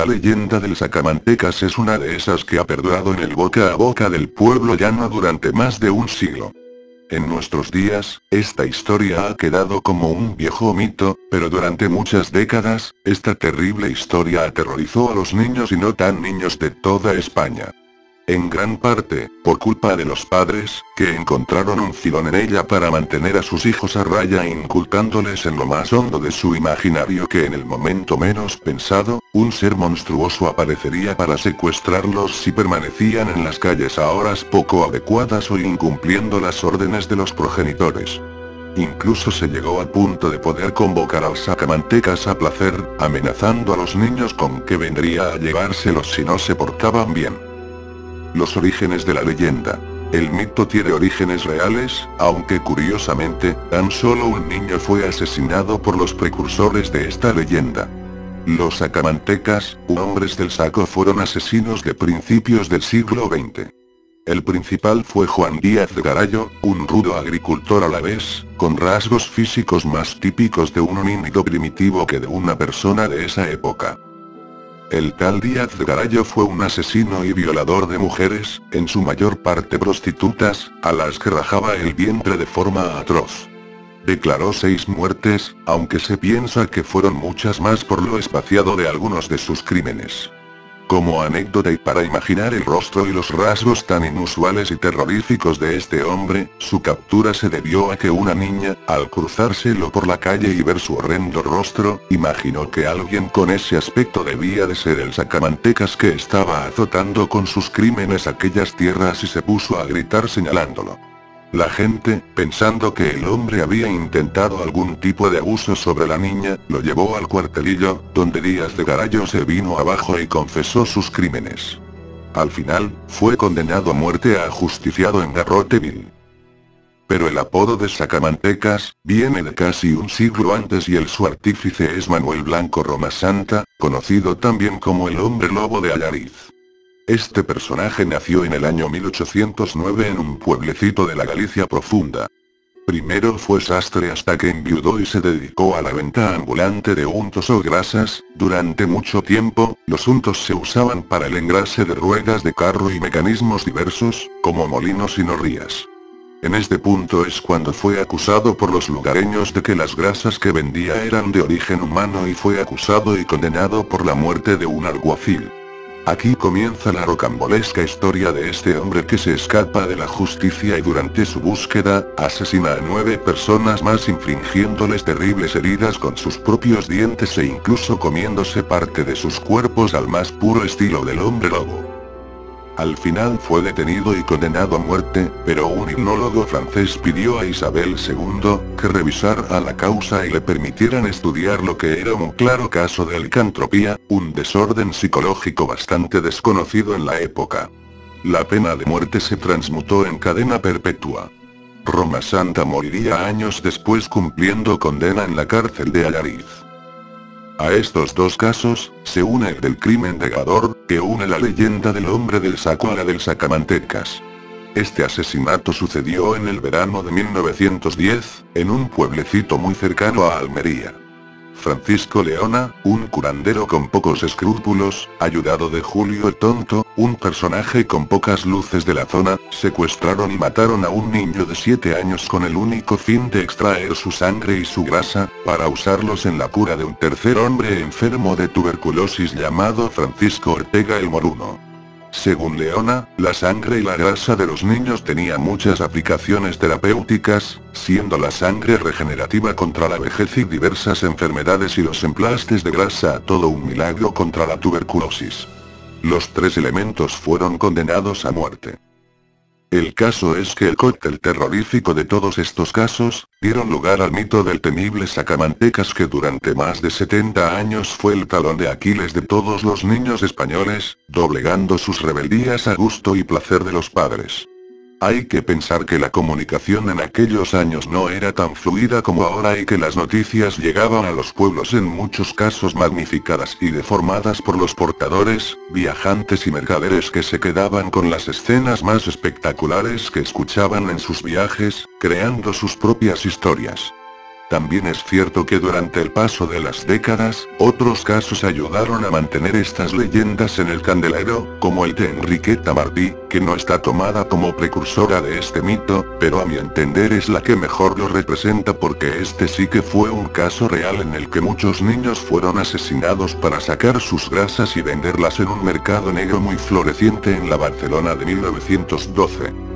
La leyenda del Sacamantecas es una de esas que ha perdurado en el boca a boca del pueblo llano durante más de un siglo. En nuestros días, esta historia ha quedado como un viejo mito, pero durante muchas décadas, esta terrible historia aterrorizó a los niños y no tan niños de toda España. En gran parte, por culpa de los padres, que encontraron un filón en ella para mantener a sus hijos a raya inculcándoles en lo más hondo de su imaginario que en el momento menos pensado, un ser monstruoso aparecería para secuestrarlos si permanecían en las calles a horas poco adecuadas o incumpliendo las órdenes de los progenitores. Incluso se llegó al punto de poder convocar al Sacamantecas a placer, amenazando a los niños con que vendría a llevárselos si no se portaban bien. Los orígenes de la leyenda. El mito tiene orígenes reales, aunque curiosamente, tan solo un niño fue asesinado por los precursores de esta leyenda. Los Sacamantecas, u hombres del saco, fueron asesinos de principios del siglo XX. El principal fue Juan Díaz de Garayo, un rudo agricultor alavés, con rasgos físicos más típicos de un homínido primitivo que de una persona de esa época. El tal Díaz de Garayo fue un asesino y violador de mujeres, en su mayor parte prostitutas, a las que rajaba el vientre de forma atroz. Declaró 6 muertes, aunque se piensa que fueron muchas más por lo espaciado de algunos de sus crímenes. Como anécdota y para imaginar el rostro y los rasgos tan inusuales y terroríficos de este hombre, su captura se debió a que una niña, al cruzárselo por la calle y ver su horrendo rostro, imaginó que alguien con ese aspecto debía de ser el Sacamantecas que estaba azotando con sus crímenes aquellas tierras y se puso a gritar señalándolo. La gente, pensando que el hombre había intentado algún tipo de abuso sobre la niña, lo llevó al cuartelillo, donde Díaz de Garayo se vino abajo y confesó sus crímenes. Al final, fue condenado a muerte ajusticiado en garrote vil. Pero el apodo de Sacamantecas, viene de casi un siglo antes y su artífice es Manuel Blanco Romasanta, conocido también como el Hombre Lobo de Allariz. Este personaje nació en el año 1809 en un pueblecito de la Galicia profunda. Primero fue sastre hasta que enviudó y se dedicó a la venta ambulante de untos o grasas. Durante mucho tiempo, los untos se usaban para el engrase de ruedas de carro y mecanismos diversos, como molinos y norrías. En este punto es cuando fue acusado por los lugareños de que las grasas que vendía eran de origen humano y fue acusado y condenado por la muerte de un alguacil. Aquí comienza la rocambolesca historia de este hombre que se escapa de la justicia y durante su búsqueda, asesina a 9 personas más infligiéndoles terribles heridas con sus propios dientes e incluso comiéndose parte de sus cuerpos al más puro estilo del hombre lobo. Al final fue detenido y condenado a muerte, pero un hipnólogo francés pidió a Isabel II, que revisara la causa y le permitieran estudiar lo que era un claro caso de licantropía, un desorden psicológico bastante desconocido en la época. La pena de muerte se transmutó en cadena perpetua. Romasanta moriría años después cumpliendo condena en la cárcel de Allariz. A estos dos casos, se une el del crimen de Gador, que une la leyenda del hombre del saco a la del Sacamantecas. Este asesinato sucedió en el verano de 1910, en un pueblecito muy cercano a Almería. Francisco Leona, un curandero con pocos escrúpulos, ayudado de Julio el Tonto, un personaje con pocas luces de la zona, secuestraron y mataron a un niño de 7 años con el único fin de extraer su sangre y su grasa, para usarlos en la cura de un tercer hombre enfermo de tuberculosis llamado Francisco Ortega el Moruno. Según Leona, la sangre y la grasa de los niños tenía muchas aplicaciones terapéuticas, siendo la sangre regenerativa contra la vejez y diversas enfermedades y los emplastes de grasa todo un milagro contra la tuberculosis. Los 3 elementos fueron condenados a muerte. El caso es que el cóctel terrorífico de todos estos casos, dieron lugar al mito del temible Sacamantecas que durante más de 70 años fue el talón de Aquiles de todos los niños españoles, doblegando sus rebeldías a gusto y placer de los padres. Hay que pensar que la comunicación en aquellos años no era tan fluida como ahora y que las noticias llegaban a los pueblos en muchos casos magnificadas y deformadas por los portadores, viajantes y mercaderes que se quedaban con las escenas más espectaculares que escuchaban en sus viajes, creando sus propias historias. También es cierto que durante el paso de las décadas, otros casos ayudaron a mantener estas leyendas en el candelero, como el de Enriqueta Martí, que no está tomada como precursora de este mito, pero a mi entender es la que mejor lo representa porque este sí que fue un caso real en el que muchos niños fueron asesinados para sacar sus grasas y venderlas en un mercado negro muy floreciente en la Barcelona de 1912.